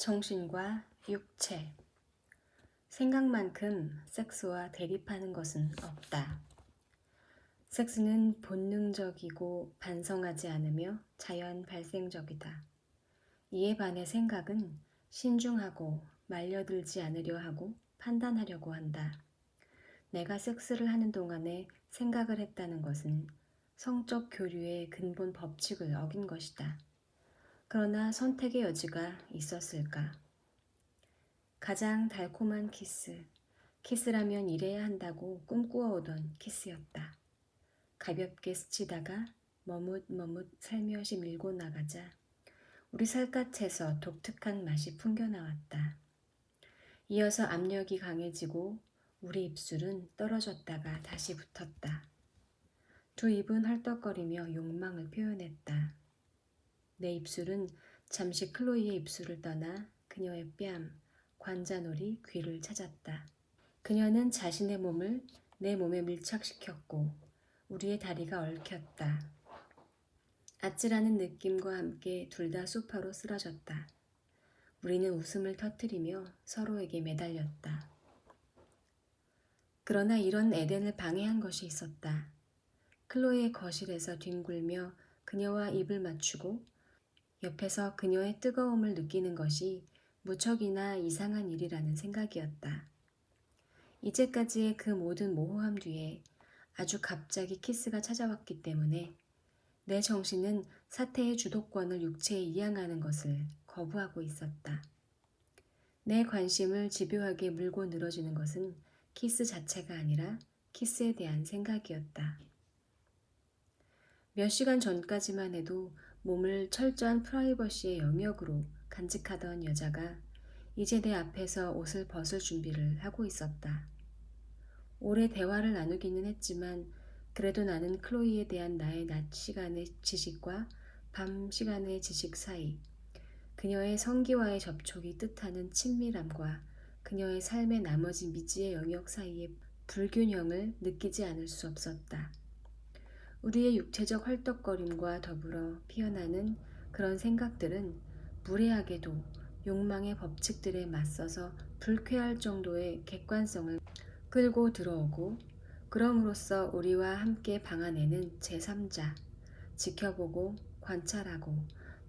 정신과 육체. 생각만큼 섹스와 대립하는 것은 없다. 섹스는 본능적이고 반성하지 않으며 자연 발생적이다. 이에 반해 생각은 신중하고 말려들지 않으려 하고 판단하려고 한다. 내가 섹스를 하는 동안에 생각을 했다는 것은 성적 교류의 근본 법칙을 어긴 것이다. 그러나 선택의 여지가 있었을까? 가장 달콤한 키스. 키스라면 이래야 한다고 꿈꾸어오던 키스였다. 가볍게 스치다가 머뭇머뭇 살며시 밀고 나가자 우리 살갗에서 독특한 맛이 풍겨나왔다. 이어서 압력이 강해지고 우리 입술은 떨어졌다가 다시 붙었다. 두 입은 헐떡거리며 욕망을 표현했다. 내 입술은 잠시 클로이의 입술을 떠나 그녀의 뺨, 관자놀이, 귀를 찾았다. 그녀는 자신의 몸을 내 몸에 밀착시켰고 우리의 다리가 얽혔다. 아찔하는 느낌과 함께 둘 다 소파로 쓰러졌다. 우리는 웃음을 터뜨리며 서로에게 매달렸다. 그러나 이런 에덴을 방해한 것이 있었다. 클로이의 거실에서 뒹굴며 그녀와 입을 맞추고 옆에서 그녀의 뜨거움을 느끼는 것이 무척이나 이상한 일이라는 생각이었다. 이제까지의 그 모든 모호함 뒤에 아주 갑자기 키스가 찾아왔기 때문에 내 정신은 사태의 주도권을 육체에 이양하는 것을 거부하고 있었다. 내 관심을 집요하게 물고 늘어지는 것은 키스 자체가 아니라 키스에 대한 생각이었다. 몇 시간 전까지만 해도 몸을 철저한 프라이버시의 영역으로 간직하던 여자가 이제 내 앞에서 옷을 벗을 준비를 하고 있었다. 오래 대화를 나누기는 했지만 그래도 나는 클로이에 대한 나의 낮 시간의 지식과 밤 시간의 지식 사이, 그녀의 성기와의 접촉이 뜻하는 친밀함과 그녀의 삶의 나머지 미지의 영역 사이의 불균형을 느끼지 않을 수 없었다. 우리의 육체적 헐떡거림과 더불어 피어나는 그런 생각들은 무례하게도 욕망의 법칙들에 맞서서 불쾌할 정도의 객관성을 끌고 들어오고 그럼으로써 우리와 함께 방아내는 제3자, 지켜보고 관찰하고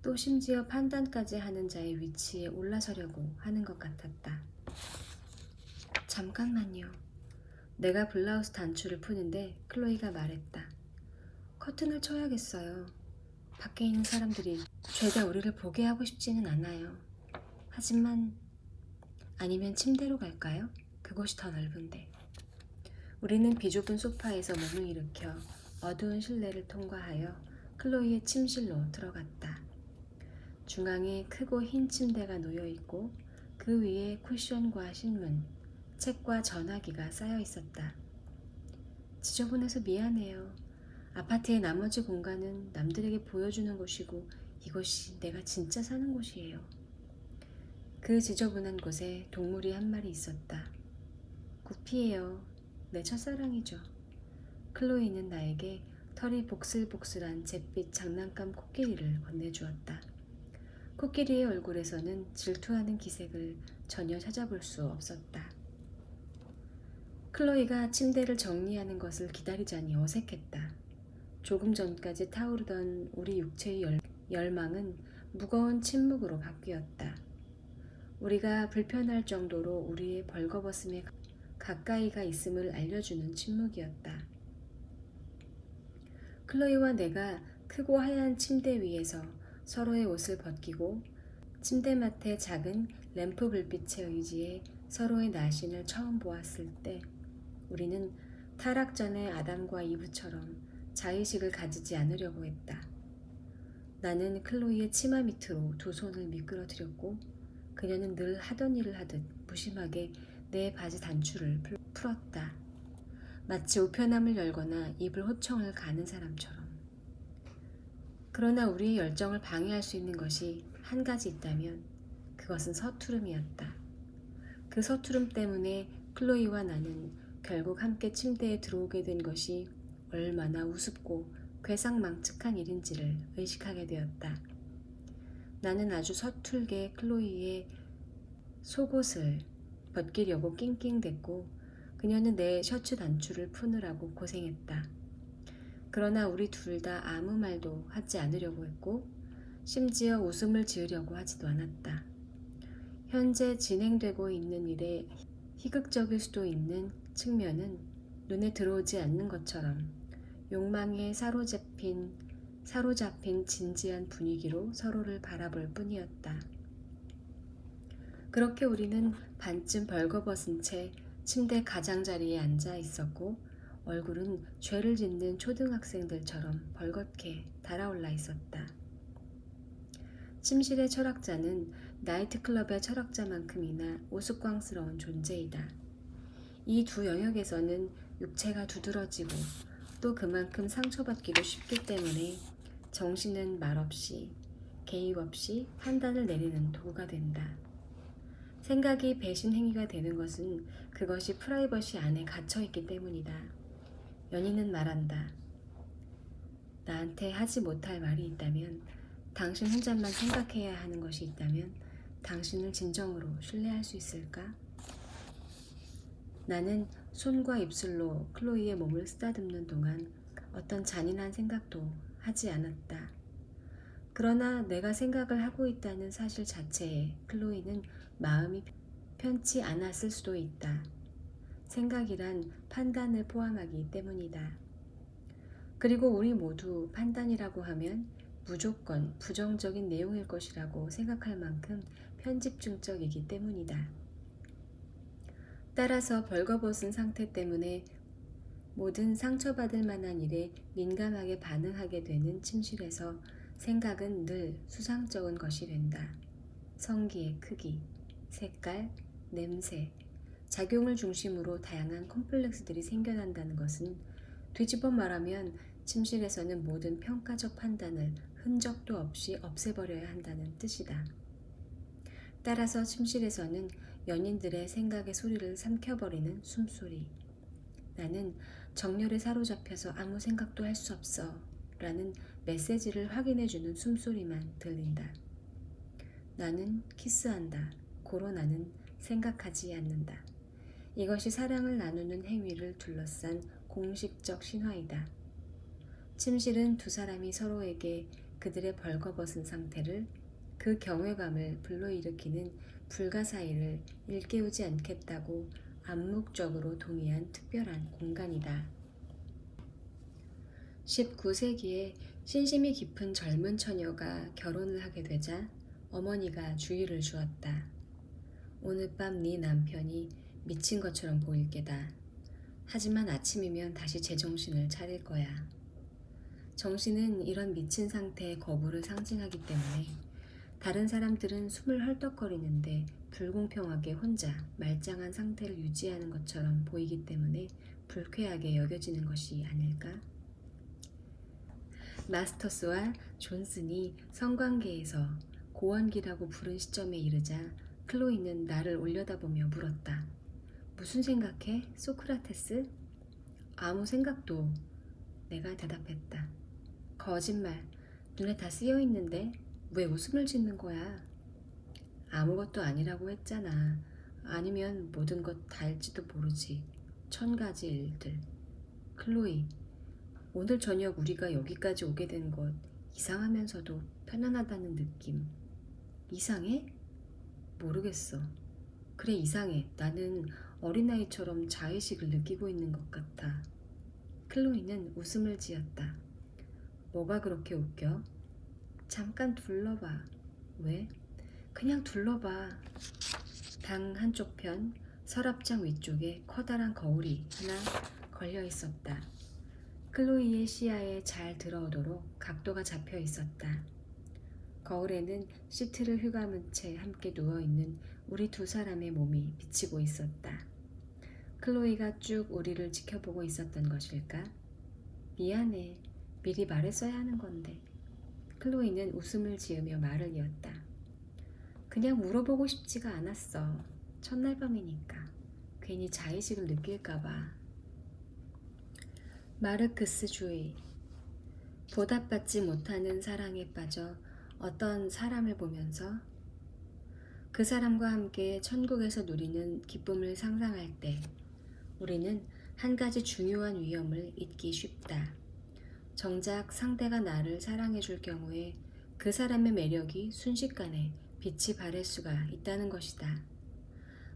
또 심지어 판단까지 하는 자의 위치에 올라서려고 하는 것 같았다. 잠깐만요. 내가 블라우스 단추를 푸는데 클로이가 말했다. 커튼을 쳐야겠어요. 밖에 있는 사람들이 죄다 우리를 보게 하고 싶지는 않아요. 하지만 아니면 침대로 갈까요? 그곳이 더 넓은데. 우리는 비좁은 소파에서 몸을 일으켜 어두운 실내를 통과하여 클로이의 침실로 들어갔다. 중앙에 크고 흰 침대가 놓여있고 그 위에 쿠션과 신문, 책과 전화기가 쌓여 있었다. 지저분해서 미안해요. 아파트의 나머지 공간은 남들에게 보여주는 곳이고 이곳이 내가 진짜 사는 곳이에요. 그 지저분한 곳에 동물이 한 마리 있었다. 구피예요. 내 첫사랑이죠. 클로이는 나에게 털이 복슬복슬한 잿빛 장난감 코끼리를 건네주었다. 코끼리의 얼굴에서는 질투하는 기색을 전혀 찾아볼 수 없었다. 클로이가 침대를 정리하는 것을 기다리자니 어색했다. 조금 전까지 타오르던 우리 육체의 열망은 무거운 침묵으로 바뀌었다. 우리가 불편할 정도로 우리의 벌거벗음에 가까이가 있음을 알려주는 침묵이었다. 클로이와 내가 크고 하얀 침대 위에서 서로의 옷을 벗기고 침대맡의 작은 램프 불빛에 의지해 서로의 나신을 처음 보았을 때 우리는 타락 전의 아담과 이브처럼 자의식을 가지지 않으려고 했다. 나는 클로이의 치마 밑으로 두 손을 미끄러뜨렸고 그녀는 늘 하던 일을 하듯 무심하게 내 바지 단추를 풀었다. 마치 우편함을 열거나 입을 호청을 가는 사람처럼. 그러나 우리의 열정을 방해할 수 있는 것이 한 가지 있다면 그것은 서투름이었다. 그 서투름 때문에 클로이와 나는 결국 함께 침대에 들어오게 된 것이 얼마나 우습고 괴상망측한 일인지를 의식하게 되었다. 나는 아주 서툴게 클로이의 속옷을 벗기려고 낑낑댔고 그녀는 내 셔츠 단추를 푸느라고 고생했다. 그러나 우리 둘 다 아무 말도 하지 않으려고 했고 심지어 웃음을 지으려고 하지도 않았다. 현재 진행되고 있는 일에 희극적일 수도 있는 측면은 눈에 들어오지 않는 것처럼 욕망에 사로잡힌 진지한 분위기로 서로를 바라볼 뿐이었다. 그렇게 우리는 반쯤 벌거벗은 채 침대 가장자리에 앉아 있었고 얼굴은 죄를 짓는 초등학생들처럼 벌겋게 달아올라 있었다. 침실의 철학자는 나이트클럽의 철학자만큼이나 우스꽝스러운 존재이다. 이 두 영역에서는 육체가 두드러지고 또 그만큼 상처받기도 쉽기 때문에 정신은 말없이 개입 없이 판단을 내리는 도구가 된다. 생각이 배신 행위가 되는 것은 그것이 프라이버시 안에 갇혀있기 때문이다. 연인은 말한다. 나한테 하지 못할 말이 있다면, 당신 혼자만 생각해야 하는 것이 있다면 당신을 진정으로 신뢰할 수 있을까? 나는 손과 입술로 클로이의 몸을 쓰다듬는 동안 어떤 잔인한 생각도 하지 않았다. 그러나 내가 생각을 하고 있다는 사실 자체에 클로이는 마음이 편치 않았을 수도 있다. 생각이란 판단을 포함하기 때문이다. 그리고 우리 모두 판단이라고 하면 무조건 부정적인 내용일 것이라고 생각할 만큼 편집증적이기 때문이다. 따라서 벌거벗은 상태 때문에 모든 상처받을 만한 일에 민감하게 반응하게 되는 침실에서 생각은 늘 수상쩍은 것이 된다. 성기의 크기, 색깔, 냄새, 작용을 중심으로 다양한 컴플렉스들이 생겨난다는 것은 뒤집어 말하면 침실에서는 모든 평가적 판단을 흔적도 없이 없애버려야 한다는 뜻이다. 따라서 침실에서는 연인들의 생각의 소리를 삼켜버리는 숨소리, 나는 정열에 사로잡혀서 아무 생각도 할 수 없어 라는 메시지를 확인해주는 숨소리만 들린다. 나는 키스한다. 고로 나는 생각하지 않는다. 이것이 사랑을 나누는 행위를 둘러싼 공식적 신화이다. 침실은 두 사람이 서로에게 그들의 벌거벗은 상태를, 그 경외감을 불러일으키는 불가사의를 일깨우지 않겠다고 암묵적으로 동의한 특별한 공간이다. 19세기에 신심이 깊은 젊은 처녀가 결혼을 하게 되자 어머니가 주의를 주었다. 오늘 밤 네 남편이 미친 것처럼 보일 게다. 하지만 아침이면 다시 제정신을 차릴 거야. 정신은 이런 미친 상태의 거부를 상징하기 때문에 다른 사람들은 숨을 헐떡거리는데 불공평하게 혼자 말짱한 상태를 유지하는 것처럼 보이기 때문에 불쾌하게 여겨지는 것이 아닐까? 마스터스와 존슨이 성관계에서 고원기라고 부른 시점에 이르자 클로이는 나를 올려다보며 물었다. 무슨 생각해? 소크라테스? 아무 생각도. 내가 대답했다. 거짓말. 눈에 다 쓰여 있는데 왜 웃음을 짓는 거야? 아무것도 아니라고 했잖아. 아니면 모든 것 다일지도 모르지. 1000가지 일들. 클로이, 오늘 저녁 우리가 여기까지 오게 된 것 이상하면서도 편안하다는 느낌. 이상해? 모르겠어. 그래, 이상해. 나는 어린아이처럼 자의식을 느끼고 있는 것 같아. 클로이는 웃음을 지었다. 뭐가 그렇게 웃겨? 잠깐 둘러봐. 왜? 그냥 둘러봐. 방 한쪽 편 서랍장 위쪽에 커다란 거울이 하나 걸려 있었다. 클로이의 시야에 잘 들어오도록 각도가 잡혀 있었다. 거울에는 시트를 휘감은 채 함께 누워있는 우리 두 사람의 몸이 비치고 있었다. 클로이가 쭉 우리를 지켜보고 있었던 것일까? 미안해. 미리 말했어야 하는 건데. 클로이는 웃음을 지으며 말을 이었다. 그냥 물어보고 싶지가 않았어. 첫날 밤이니까. 괜히 자의식을 느낄까봐. 마르크스주의. 보답받지 못하는 사랑에 빠져 어떤 사람을 보면서 그 사람과 함께 천국에서 누리는 기쁨을 상상할 때 우리는 한 가지 중요한 위험을 잊기 쉽다. 정작 상대가 나를 사랑해 줄 경우에 그 사람의 매력이 순식간에 빛이 바랄 수가 있다는 것이다.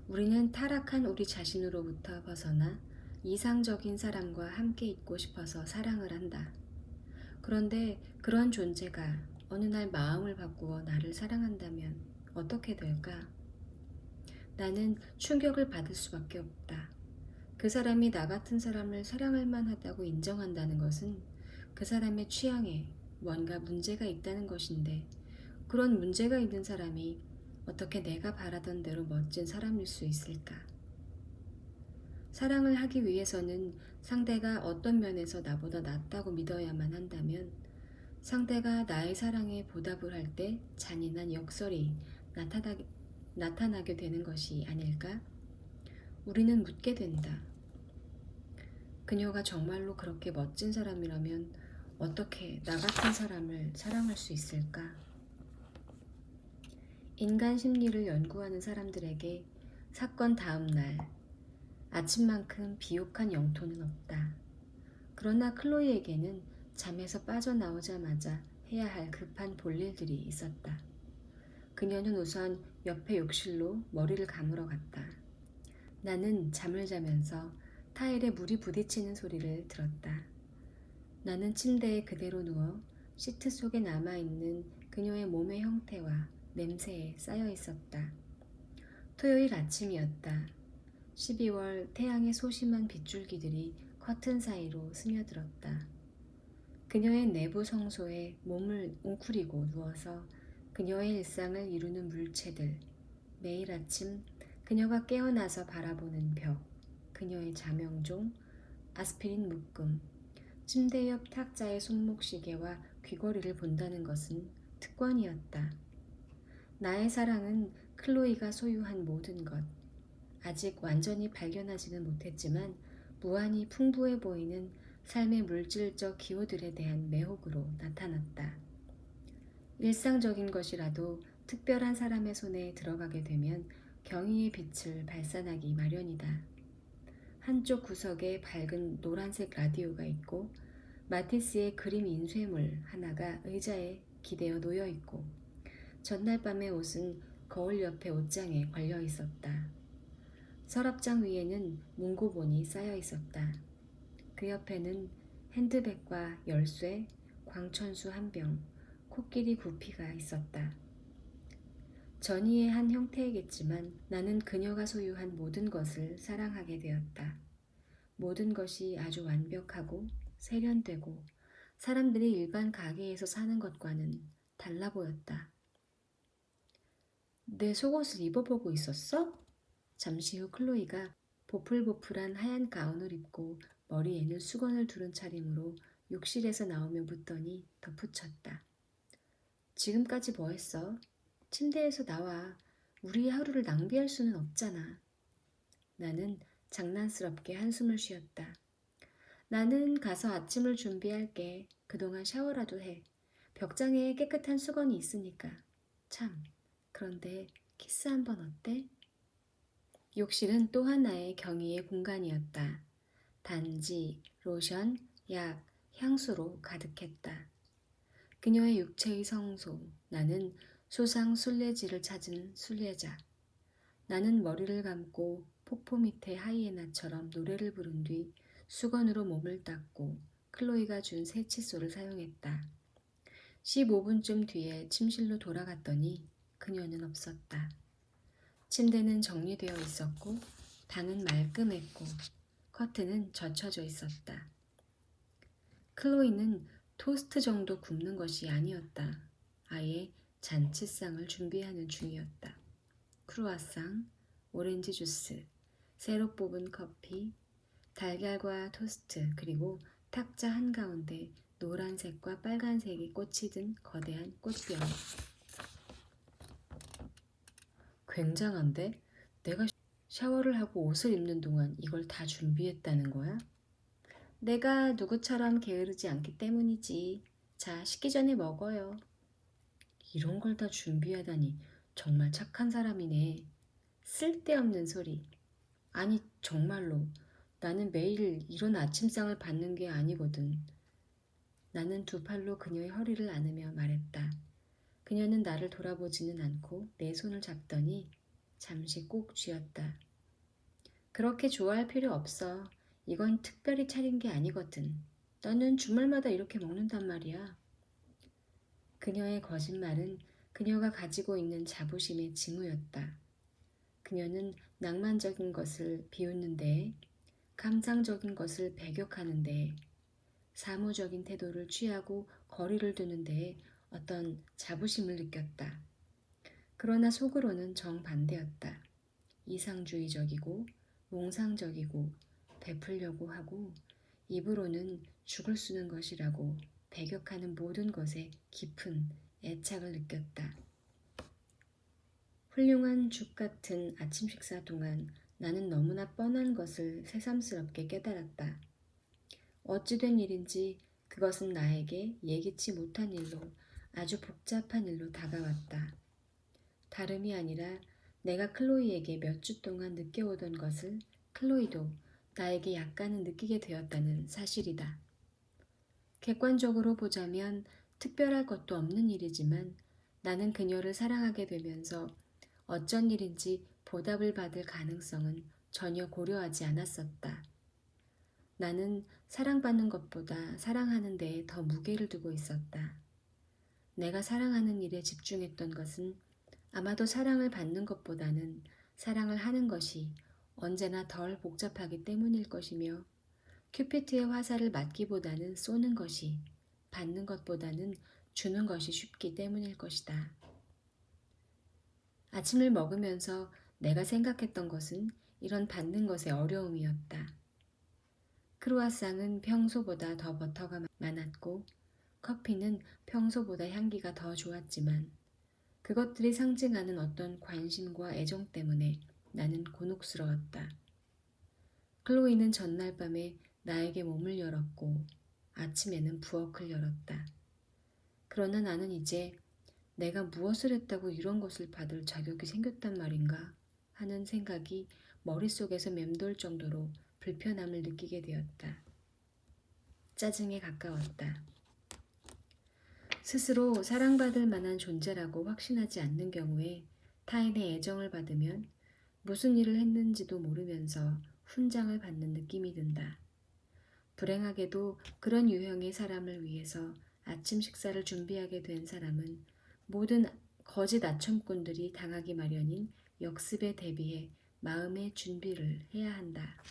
우리는 타락한 우리 자신으로부터 벗어나 이상적인 사람과 함께 있고 싶어서 사랑을 한다. 그런데 그런 존재가 어느 날 마음을 바꾸어 나를 사랑한다면 어떻게 될까? 나는 충격을 받을 수밖에 없다. 그 사람이 나 같은 사람을 사랑할 만하다고 인정한다는 것은 그 사람의 취향에 뭔가 문제가 있다는 것인데, 그런 문제가 있는 사람이 어떻게 내가 바라던 대로 멋진 사람일 수 있을까? 사랑을 하기 위해서는 상대가 어떤 면에서 나보다 낫다고 믿어야만 한다면 상대가 나의 사랑에 보답을 할 때 잔인한 역설이 나타나게 되는 것이 아닐까? 우리는 묻게 된다. 그녀가 정말로 그렇게 멋진 사람이라면 어떻게 나 같은 사람을 사랑할 수 있을까? 인간 심리를 연구하는 사람들에게 사건 다음 날 아침만큼 비옥한 영토는 없다. 그러나 클로이에게는 잠에서 빠져나오자마자 해야 할 급한 볼일들이 있었다. 그녀는 우선 옆에 욕실로 머리를 감으러 갔다. 나는 잠을 자면서 타일에 물이 부딪히는 소리를 들었다. 나는 침대에 그대로 누워 시트 속에 남아있는 그녀의 몸의 형태와 냄새에 쌓여 있었다. 토요일 아침이었다. 12월 태양의 소심한 빗줄기들이 커튼 사이로 스며들었다. 그녀의 내부 성소에 몸을 웅크리고 누워서 그녀의 일상을 이루는 물체들, 매일 아침 그녀가 깨어나서 바라보는 벽, 그녀의 자명종, 아스피린 묶음, 침대 옆 탁자의 손목시계와 귀걸이를 본다는 것은 특권이었다. 나의 사랑은 클로이가 소유한 모든 것, 아직 완전히 발견하지는 못했지만 무한히 풍부해 보이는 삶의 물질적 기호들에 대한 매혹으로 나타났다. 일상적인 것이라도 특별한 사람의 손에 들어가게 되면 경의의 빛을 발산하기 마련이다. 한쪽 구석에 밝은 노란색 라디오가 있고 마티스의 그림 인쇄물 하나가 의자에 기대어 놓여 있고 전날 밤의 옷은 거울 옆에 옷장에 걸려 있었다. 서랍장 위에는 문고본이 쌓여 있었다. 그 옆에는 핸드백과 열쇠, 광천수 한 병, 코끼리 구피가 있었다. 전이의 한 형태이겠지만 나는 그녀가 소유한 모든 것을 사랑하게 되었다. 모든 것이 아주 완벽하고 세련되고 사람들이 일반 가게에서 사는 것과는 달라 보였다. 내 속옷을 입어보고 있었어? 잠시 후 클로이가 보풀보풀한 하얀 가운을 입고 머리에는 수건을 두른 차림으로 욕실에서 나오며 묻더니 덧붙였다. 지금까지 뭐 했어? 침대에서 나와. 우리의 하루를 낭비할 수는 없잖아. 나는 장난스럽게 한숨을 쉬었다. 나는 가서 아침을 준비할게. 그동안 샤워라도 해. 벽장에 깨끗한 수건이 있으니까. 참, 그런데 키스 한번 어때? 욕실은 또 하나의 경의의 공간이었다. 단지, 로션, 약, 향수로 가득했다. 그녀의 육체의 성소, 나는 소상 순례지를 찾은 순례자. 나는 머리를 감고 폭포 밑의 하이에나처럼 노래를 부른 뒤 수건으로 몸을 닦고 클로이가 준 새 칫솔을 사용했다. 15분쯤 뒤에 침실로 돌아갔더니 그녀는 없었다. 침대는 정리되어 있었고 방은 말끔했고 커튼은 젖혀져 있었다. 클로이는 토스트 정도 굽는 것이 아니었다. 아예 잔치상을 준비하는 중이었다. 크루아상, 오렌지 주스, 새로 뽑은 커피, 달걀과 토스트, 그리고 탁자 한가운데 노란색과 빨간색이 꽃이 든 거대한 꽃병. 굉장한데? 내가 샤워를 하고 옷을 입는 동안 이걸 다 준비했다는 거야? 내가 누구처럼 게으르지 않기 때문이지. 자, 식기 전에 먹어요. 이런 걸 다 준비하다니 정말 착한 사람이네. 쓸데없는 소리. 아니, 정말로. 나는 매일 이런 아침상을 받는 게 아니거든. 나는 두 팔로 그녀의 허리를 안으며 말했다. 그녀는 나를 돌아보지는 않고 내 손을 잡더니 잠시 꼭 쥐었다. 그렇게 좋아할 필요 없어. 이건 특별히 차린 게 아니거든. 나는 주말마다 이렇게 먹는단 말이야. 그녀의 거짓말은 그녀가 가지고 있는 자부심의 징후였다. 그녀는 낭만적인 것을 비웃는 데, 감상적인 것을 배격하는 데, 사무적인 태도를 취하고 거리를 두는 데에 어떤 자부심을 느꼈다. 그러나 속으로는 정반대였다. 이상주의적이고 몽상적이고 베풀려고 하고 입으로는 죽을 쓰는 것이라고 배격하는 모든 것에 깊은 애착을 느꼈다. 훌륭한 죽 같은 아침 식사 동안 나는 너무나 뻔한 것을 새삼스럽게 깨달았다. 어찌된 일인지 그것은 나에게 예기치 못한 일로 아주 복잡한 일로 다가왔다. 다름이 아니라 내가 클로이에게 몇 주 동안 느껴오던 것을 클로이도 나에게 약간은 느끼게 되었다는 사실이다. 객관적으로 보자면 특별할 것도 없는 일이지만 나는 그녀를 사랑하게 되면서 어쩐 일인지 보답을 받을 가능성은 전혀 고려하지 않았었다. 나는 사랑받는 것보다 사랑하는 데에 더 무게를 두고 있었다. 내가 사랑하는 일에 집중했던 것은 아마도 사랑을 받는 것보다는 사랑을 하는 것이 언제나 덜 복잡하기 때문일 것이며 큐피트의 화살을 맞기보다는 쏘는 것이 받는 것보다는 주는 것이 쉽기 때문일 것이다. 아침을 먹으면서 내가 생각했던 것은 이런 받는 것의 어려움이었다. 크루아상은 평소보다 더 버터가 많았고 커피는 평소보다 향기가 더 좋았지만 그것들이 상징하는 어떤 관심과 애정 때문에 나는 곤혹스러웠다. 클로이는 전날 밤에 나에게 몸을 열었고 아침에는 부엌을 열었다. 그러나 나는 이제 내가 무엇을 했다고 이런 것을 받을 자격이 생겼단 말인가 하는 생각이 머릿속에서 맴돌 정도로 불편함을 느끼게 되었다. 짜증에 가까웠다. 스스로 사랑받을 만한 존재라고 확신하지 않는 경우에 타인의 애정을 받으면 무슨 일을 했는지도 모르면서 훈장을 받는 느낌이 든다. 불행하게도 그런 유형의 사람을 위해서 아침 식사를 준비하게 된 사람은 모든 거짓 아첨꾼들이 당하기 마련인 역습에 대비해 마음의 준비를 해야 한다.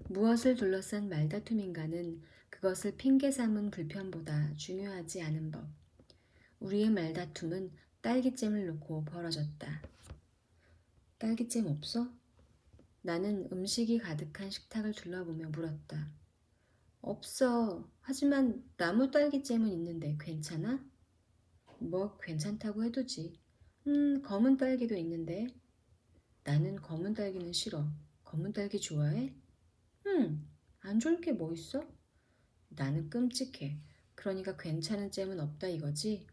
무엇을 둘러싼 말다툼인가는 그것을 핑계 삼은 불편보다 중요하지 않은 법. 우리의 말다툼은 딸기잼을 놓고 벌어졌다. 딸기잼 없어? 나는 음식이 가득한 식탁을 둘러보며 물었다. 없어. 하지만 나무 딸기잼은 있는데 괜찮아? 뭐 괜찮다고 해두지. 검은 딸기도 있는데. 나는 검은 딸기는 싫어. 검은 딸기 좋아해? 안 좋을 게 뭐 있어? 나는 끔찍해. 그러니까 괜찮은 잼은 없다 이거지?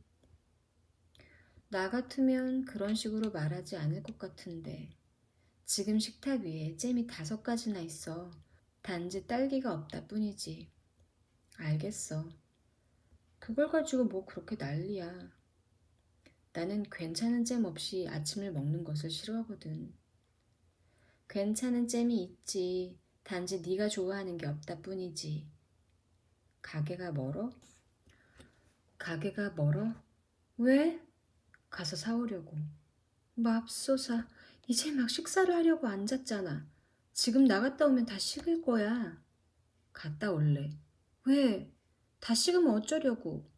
나 같으면 그런 식으로 말하지 않을 것 같은데. 지금 식탁 위에 잼이 5가지나 있어. 단지 딸기가 없다 뿐이지. 알겠어. 그걸 가지고 뭐 그렇게 난리야. 나는 괜찮은 잼 없이 아침을 먹는 것을 싫어하거든. 괜찮은 잼이 있지. 단지 네가 좋아하는 게 없다 뿐이지. 가게가 멀어? 가게가 멀어? 왜? 가서 사오려고. 맙소사, 이제 막 식사를 하려고 앉았잖아. 지금 나갔다 오면 다 식을 거야. 갔다 올래. 왜? 다 식으면 어쩌려고.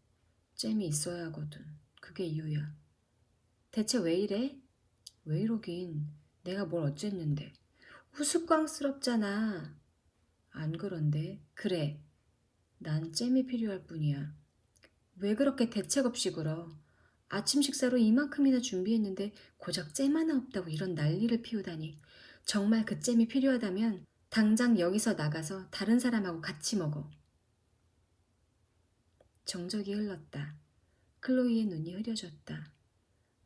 잼이 있어야 하거든. 그게 이유야. 대체 왜 이래? 왜 이러긴. 내가 뭘 어쨌는데. 우스꽝스럽잖아. 안 그런데? 그래. 난 잼이 필요할 뿐이야. 왜 그렇게 대책 없이 굴어? 아침 식사로 이만큼이나 준비했는데 고작 잼 하나 없다고 이런 난리를 피우다니. 정말 그 잼이 필요하다면 당장 여기서 나가서 다른 사람하고 같이 먹어. 정적이 흘렀다. 클로이의 눈이 흐려졌다.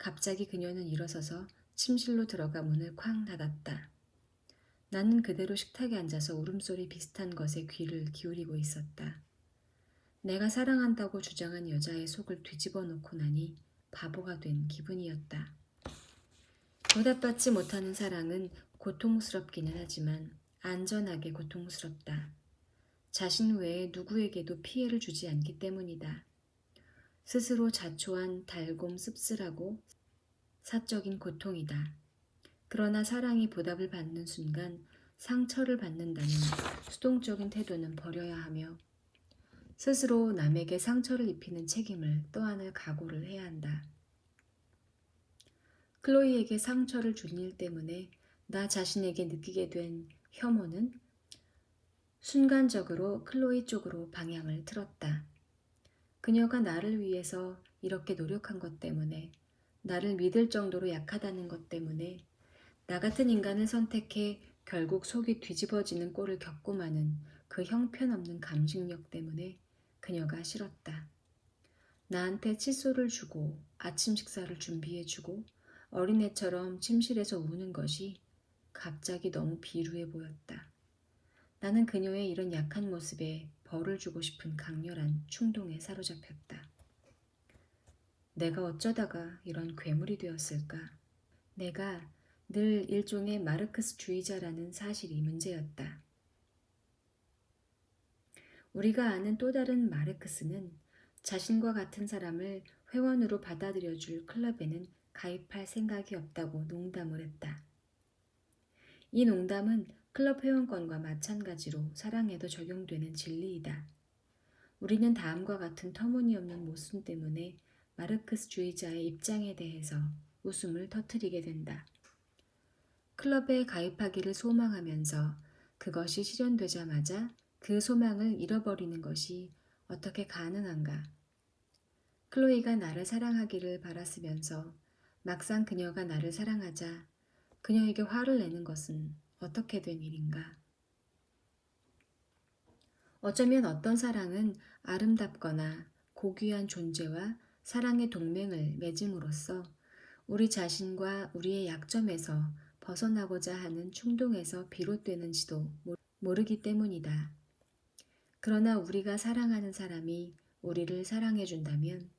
갑자기 그녀는 일어서서 침실로 들어가 문을 쾅 닫았다. 나는 그대로 식탁에 앉아서 울음소리 비슷한 것에 귀를 기울이고 있었다. 내가 사랑한다고 주장한 여자의 속을 뒤집어 놓고 나니 바보가 된 기분이었다. 보답받지 못하는 사랑은 고통스럽기는 하지만 안전하게 고통스럽다. 자신 외에 누구에게도 피해를 주지 않기 때문이다. 스스로 자초한 달곰 씁쓸하고 사적인 고통이다. 그러나 사랑이 보답을 받는 순간 상처를 받는다는 수동적인 태도는 버려야 하며 스스로 남에게 상처를 입히는 책임을 떠안을 각오를 해야 한다. 클로이에게 상처를 준 일 때문에 나 자신에게 느끼게 된 혐오는 순간적으로 클로이 쪽으로 방향을 틀었다. 그녀가 나를 위해서 이렇게 노력한 것 때문에, 나를 믿을 정도로 약하다는 것 때문에, 나 같은 인간을 선택해 결국 속이 뒤집어지는 꼴을 겪고 마는 그 형편없는 감식력 때문에 그녀가 싫었다. 나한테 칫솔을 주고 아침 식사를 준비해주고 어린애처럼 침실에서 우는 것이 갑자기 너무 비루해 보였다. 나는 그녀의 이런 약한 모습에 벌을 주고 싶은 강렬한 충동에 사로잡혔다. 내가 어쩌다가 이런 괴물이 되었을까? 내가 늘 일종의 마르크스주의자라는 사실이 문제였다. 우리가 아는 또 다른 마르크스는 자신과 같은 사람을 회원으로 받아들여줄 클럽에는 가입할 생각이 없다고 농담을 했다. 이 농담은 클럽 회원권과 마찬가지로 사랑에도 적용되는 진리이다. 우리는 다음과 같은 터무니없는 모순 때문에 마르크스주의자의 입장에 대해서 웃음을 터뜨리게 된다. 클럽에 가입하기를 소망하면서 그것이 실현되자마자 그 소망을 잃어버리는 것이 어떻게 가능한가? 클로이가 나를 사랑하기를 바랐으면서 막상 그녀가 나를 사랑하자 그녀에게 화를 내는 것은 어떻게 된 일인가? 어쩌면 어떤 사랑은 아름답거나 고귀한 존재와 사랑의 동맹을 맺음으로써 우리 자신과 우리의 약점에서 벗어나고자 하는 충동에서 비롯되는지도 모르기 때문이다. 그러나 우리가 사랑하는 사람이 우리를 사랑해준다면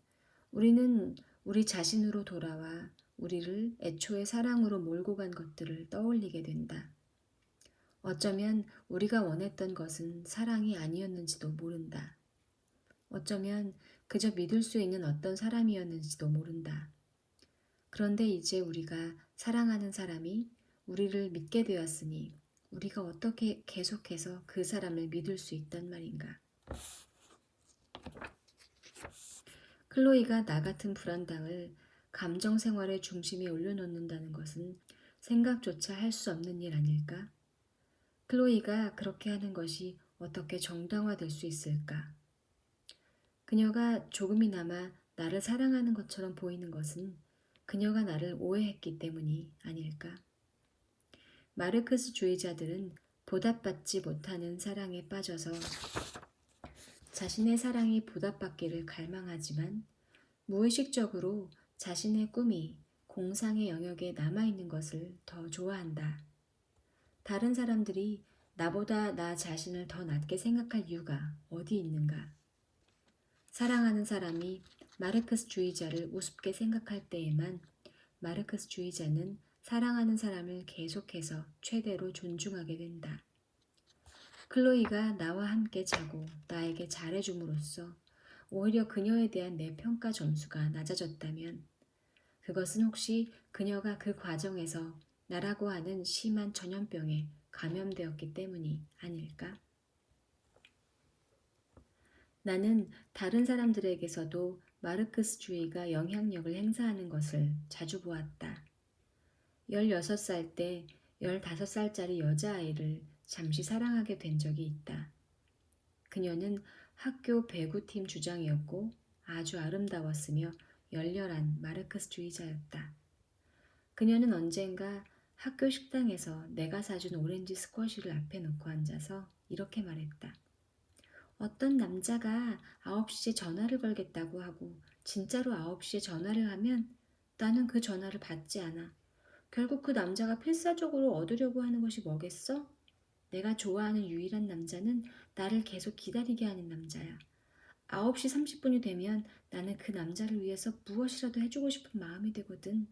우리는 우리 자신으로 돌아와 우리를 애초에 사랑으로 몰고 간 것들을 떠올리게 된다. 어쩌면 우리가 원했던 것은 사랑이 아니었는지도 모른다. 어쩌면 그저 믿을 수 있는 어떤 사람이었는지도 모른다. 그런데 이제 우리가 사랑하는 사람이 우리를 믿게 되었으니 우리가 어떻게 계속해서 그 사람을 믿을 수 있단 말인가. 클로이가 나 같은 불안당을 감정 생활의 중심에 올려놓는다는 것은 생각조차 할 수 없는 일 아닐까? 클로이가 그렇게 하는 것이 어떻게 정당화될 수 있을까? 그녀가 조금이나마 나를 사랑하는 것처럼 보이는 것은 그녀가 나를 오해했기 때문이 아닐까? 마르크스주의자들은 보답받지 못하는 사랑에 빠져서 자신의 사랑이 보답받기를 갈망하지만 무의식적으로 자신의 꿈이 공상의 영역에 남아있는 것을 더 좋아한다. 다른 사람들이 나보다 나 자신을 더 낮게 생각할 이유가 어디 있는가? 사랑하는 사람이 마르크스주의자를 우습게 생각할 때에만 마르크스주의자는 사랑하는 사람을 계속해서 최대로 존중하게 된다. 클로이가 나와 함께 자고 나에게 잘해줌으로써 오히려 그녀에 대한 내 평가 점수가 낮아졌다면 그것은 혹시 그녀가 그 과정에서 나라고 하는 심한 전염병에 감염되었기 때문이 아닐까? 나는 다른 사람들에게서도 마르크스주의가 영향력을 행사하는 것을 자주 보았다. 16살 때 15살짜리 여자아이를 잠시 사랑하게 된 적이 있다. 그녀는 학교 배구팀 주장이었고 아주 아름다웠으며 열렬한 마르크스주의자였다. 그녀는 언젠가 학교 식당에서 내가 사준 오렌지 스쿼시를 앞에 놓고 앉아서 이렇게 말했다. 어떤 남자가 9시에 전화를 걸겠다고 하고 진짜로 9시에 전화를 하면 나는 그 전화를 받지 않아. 결국 그 남자가 필사적으로 얻으려고 하는 것이 뭐겠어? 내가 좋아하는 유일한 남자는 나를 계속 기다리게 하는 남자야. 9시 30분이 되면 나는 그 남자를 위해서 무엇이라도 해주고 싶은 마음이 되거든.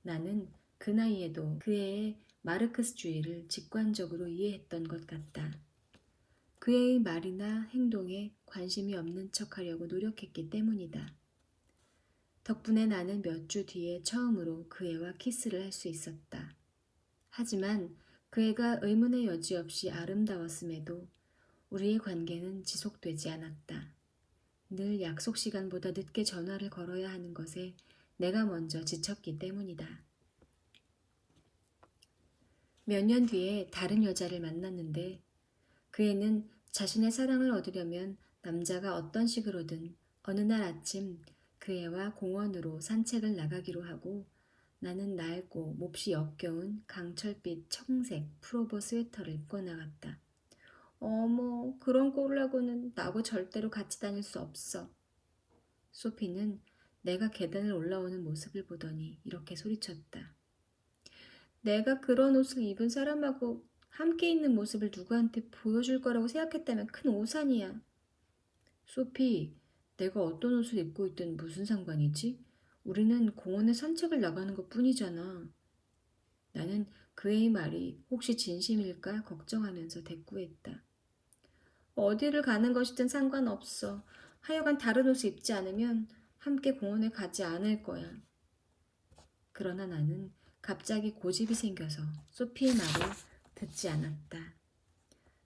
나는 그 나이에도 그 애의 마르크스주의를 직관적으로 이해했던 것 같다. 그 애의 말이나 행동에 관심이 없는 척하려고 노력했기 때문이다. 덕분에 나는 몇 주 뒤에 처음으로 그 애와 키스를 할 수 있었다. 하지만 그 애가 의문의 여지 없이 아름다웠음에도 우리의 관계는 지속되지 않았다. 늘 약속 시간보다 늦게 전화를 걸어야 하는 것에 내가 먼저 지쳤기 때문이다. 몇 년 뒤에 다른 여자를 만났는데 그 애는 자신의 사랑을 얻으려면 남자가 어떤 식으로든 어느 날 아침 그 애와 공원으로 산책을 나가기로 하고 나는 낡고 몹시 역겨운 강철빛 청색 풀오버 스웨터를 입고 나갔다. 어머, 그런 꼴하고는 나하고 절대로 같이 다닐 수 없어. 소피는 내가 계단을 올라오는 모습을 보더니 이렇게 소리쳤다. 내가 그런 옷을 입은 사람하고 함께 있는 모습을 누구한테 보여줄 거라고 생각했다면 큰 오산이야. 소피, 내가 어떤 옷을 입고 있든 무슨 상관이지? 우리는 공원에 산책을 나가는 것 뿐이잖아. 나는 그의 말이 혹시 진심일까 걱정하면서 대꾸했다. 어디를 가는 것이든 상관없어. 하여간 다른 옷을 입지 않으면 함께 공원에 가지 않을 거야. 그러나 나는 갑자기 고집이 생겨서 소피의 말을 듣지 않았다.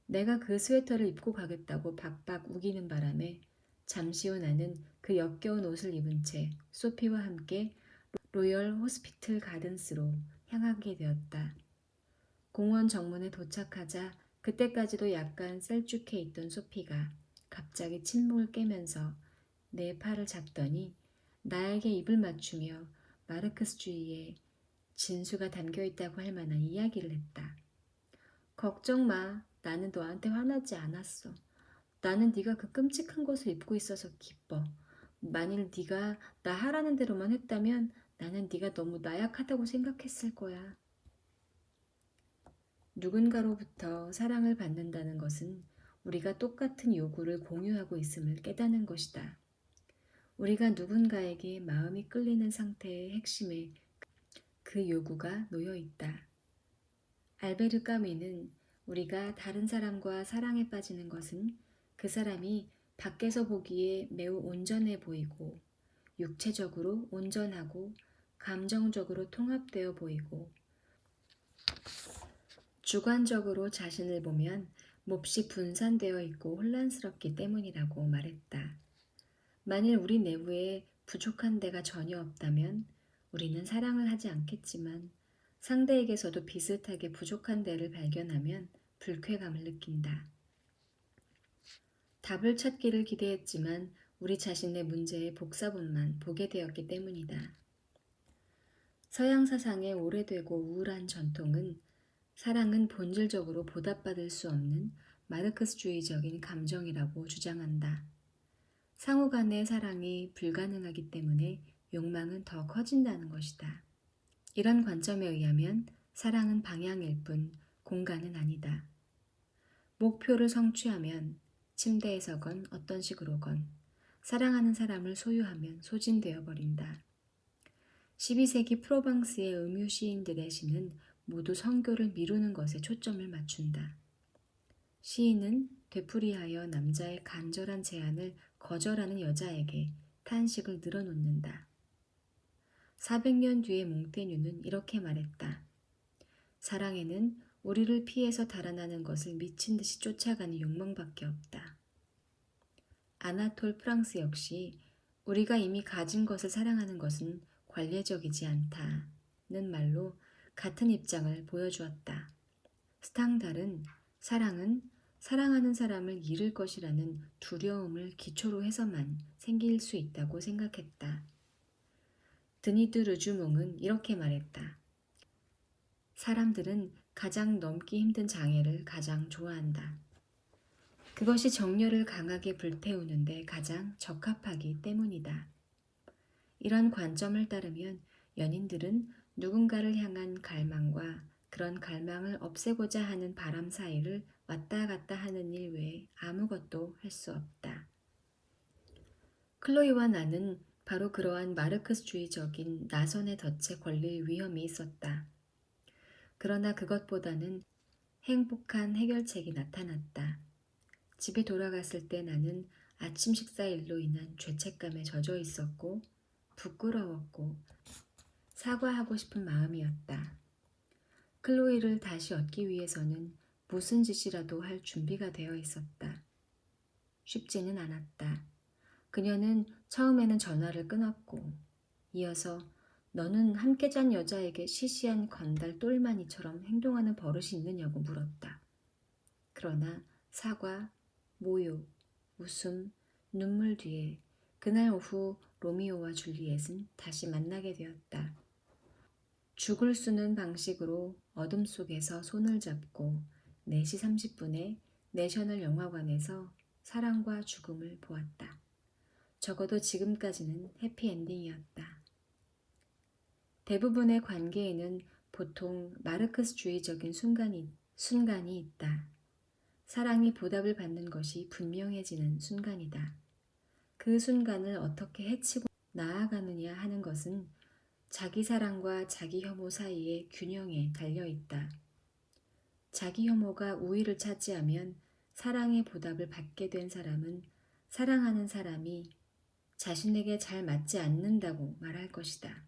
내가 그 스웨터를 입고 가겠다고 박박 우기는 바람에 잠시 후 나는 그 역겨운 옷을 입은 채 소피와 함께 로열 호스피틀 가든스로 향하게 되었다. 공원 정문에 도착하자 그때까지도 약간 셀쭉해 있던 소피가 갑자기 침묵을 깨면서 내 팔을 잡더니 나에게 입을 맞추며 마르크스주의의 진수가 담겨 있다고 할 만한 이야기를 했다. 걱정 마. 나는 너한테 화나지 않았어. 나는 네가 그 끔찍한 것을 입고 있어서 기뻐. 만일 네가 나 하라는 대로만 했다면 나는 네가 너무 나약하다고 생각했을 거야. 누군가로부터 사랑을 받는다는 것은 우리가 똑같은 요구를 공유하고 있음을 깨닫는 것이다. 우리가 누군가에게 마음이 끌리는 상태의 핵심에 그 요구가 놓여 있다. 알베르 까미는 우리가 다른 사람과 사랑에 빠지는 것은 그 사람이 밖에서 보기에 매우 온전해 보이고 육체적으로 온전하고 감정적으로 통합되어 보이고 주관적으로 자신을 보면 몹시 분산되어 있고 혼란스럽기 때문이라고 말했다. 만일 우리 내부에 부족한 데가 전혀 없다면 우리는 사랑을 하지 않겠지만 상대에게서도 비슷하게 부족한 데를 발견하면 불쾌감을 느낀다. 답을 찾기를 기대했지만 우리 자신의 문제의 복사본만 보게 되었기 때문이다. 서양 사상의 오래되고 우울한 전통은 사랑은 본질적으로 보답받을 수 없는 마르크스주의적인 감정이라고 주장한다. 상호 간의 사랑이 불가능하기 때문에 욕망은 더 커진다는 것이다. 이런 관점에 의하면 사랑은 방향일 뿐 공간은 아니다. 목표를 성취하면 침대에서건 어떤 식으로건 사랑하는 사람을 소유하면 소진되어 버린다. 12세기 프로방스의 음유 시인들의 시는 모두 성교를 미루는 것에 초점을 맞춘다. 시인은 되풀이하여 남자의 간절한 제안을 거절하는 여자에게 탄식을 늘어놓는다. 400년 뒤의 몽테뉴는 이렇게 말했다. 사랑에는 우리를 피해서 달아나는 것을 미친 듯이 쫓아가는 욕망밖에 없다. 아나톨 프랑스 역시 우리가 이미 가진 것을 사랑하는 것은 관례적이지 않다는 말로 같은 입장을 보여주었다. 스탕달은 사랑은 사랑하는 사람을 잃을 것이라는 두려움을 기초로 해서만 생길 수 있다고 생각했다. 드니드 르주몽은 이렇게 말했다. 사람들은 가장 넘기 힘든 장애를 가장 좋아한다. 그것이 정열을 강하게 불태우는데 가장 적합하기 때문이다. 이런 관점을 따르면 연인들은 누군가를 향한 갈망과 그런 갈망을 없애고자 하는 바람 사이를 왔다 갔다 하는 일 외에 아무것도 할 수 없다. 클로이와 나는 바로 그러한 마르크스주의적인 나선의 덫에 걸릴 위험이 있었다. 그러나 그것보다는 행복한 해결책이 나타났다. 집에 돌아갔을 때 나는 아침 식사 일로 인한 죄책감에 젖어 있었고 부끄러웠고 사과하고 싶은 마음이었다. 클로이를 다시 얻기 위해서는 무슨 짓이라도 할 준비가 되어 있었다. 쉽지는 않았다. 그녀는 처음에는 전화를 끊었고 이어서 너는 함께 잔 여자에게 시시한 건달 똘마니처럼 행동하는 버릇이 있느냐고 물었다. 그러나 사과, 모욕, 웃음, 눈물 뒤에 그날 오후 로미오와 줄리엣은 다시 만나게 되었다. 죽을 수는 방식으로 어둠 속에서 손을 잡고 4시 30분에 내셔널 영화관에서 사랑과 죽음을 보았다. 적어도 지금까지는 해피엔딩이었다. 대부분의 관계에는 보통 마르크스주의적인 순간이 있다. 사랑이 보답을 받는 것이 분명해지는 순간이다. 그 순간을 어떻게 해치고 나아가느냐 하는 것은 자기 사랑과 자기 혐오 사이의 균형에 달려 있다. 자기 혐오가 우위를 차지하면 사랑의 보답을 받게 된 사람은 사랑하는 사람이 자신에게 잘 맞지 않는다고 말할 것이다.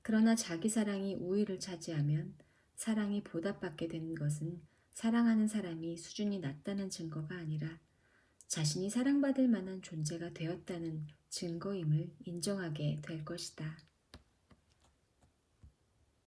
그러나 자기 사랑이 우위를 차지하면 사랑이 보답받게 되는 것은 사랑하는 사람이 수준이 낮다는 증거가 아니라 자신이 사랑받을 만한 존재가 되었다는 증거임을 인정하게 될 것이다.